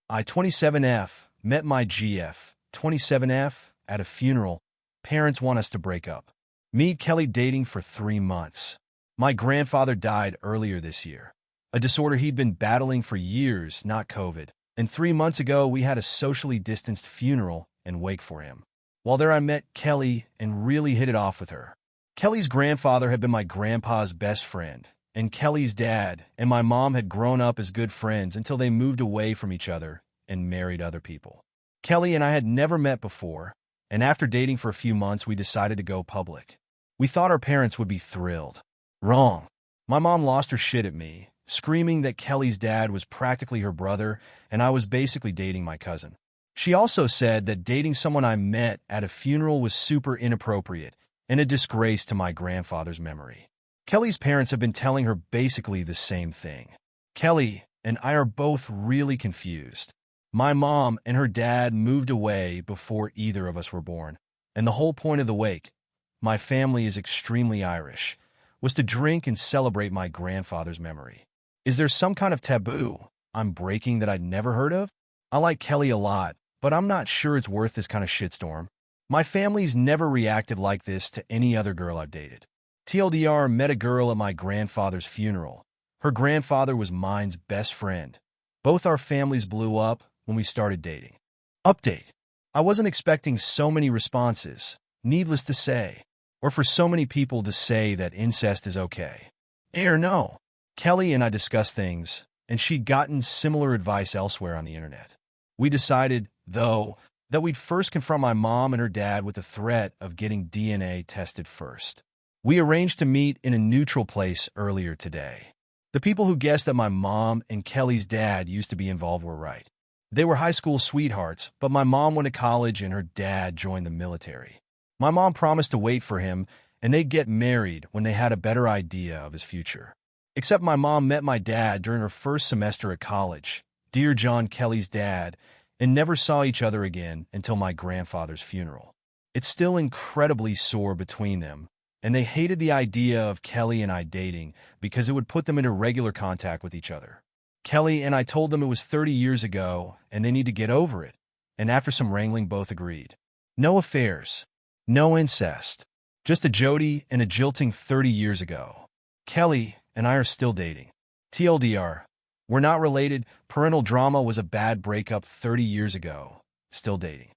I 27F met my GF 27F at a funeral. Parents want us to break up. Me, Kelly dating for 3 months. My grandfather died earlier this year. A disorder he'd been battling for years, not COVID. And 3 months ago, we had a socially distanced funeral and wake for him. While there, I met Kelly and really hit it off with her. Kelly's grandfather had been my grandpa's best friend, and Kelly's dad and my mom had grown up as good friends until they moved away from each other and married other people. Kelly and I had never met before, and after dating for a few months, we decided to go public. We thought our parents would be thrilled. Wrong. My mom lost her shit at me, screaming that Kelly's dad was practically her brother and I was basically dating my cousin. She also said that dating someone I met at a funeral was super inappropriate and a disgrace to my grandfather's memory. Kelly's parents have been telling her basically the same thing. Kelly and I are both really confused. My mom and her dad moved away before either of us were born, and the whole point of the wake, my family is extremely Irish, was to drink and celebrate my grandfather's memory. Is there some kind of taboo I'm breaking that I'd never heard of? I like Kelly a lot, but I'm not sure it's worth this kind of shitstorm. My family's never reacted like this to any other girl I've dated. TLDR, met a girl at my grandfather's funeral. Her grandfather was mine's best friend. Both our families blew up when we started dating. Update. I wasn't expecting so many responses, needless to say, or for so many people to say that incest is okay. No. Kelly and I discussed things, and she'd gotten similar advice elsewhere on the internet. We decided, though, that we'd first confront my mom and her dad with the threat of getting DNA tested first. We arranged to meet in a neutral place earlier today. The people who guessed that my mom and Kelly's dad used to be involved were right. They were high school sweethearts, but my mom went to college and her dad joined the military. My mom promised to wait for him, and they'd get married when they had a better idea of his future. Except my mom met my dad during her first semester at college, dear John Kelly's dad, and never saw each other again until my grandfather's funeral. It's still incredibly sore between them, and they hated the idea of Kelly and I dating because it would put them into regular contact with each other. Kelly and I told them it was 30 years ago and they need to get over it, and after some wrangling both agreed. No affairs, no incest, just a Jody and a jilting 30 years ago. Kelly and I are still dating. TLDR, we're not related, parental drama was a bad breakup 30 years ago, still dating.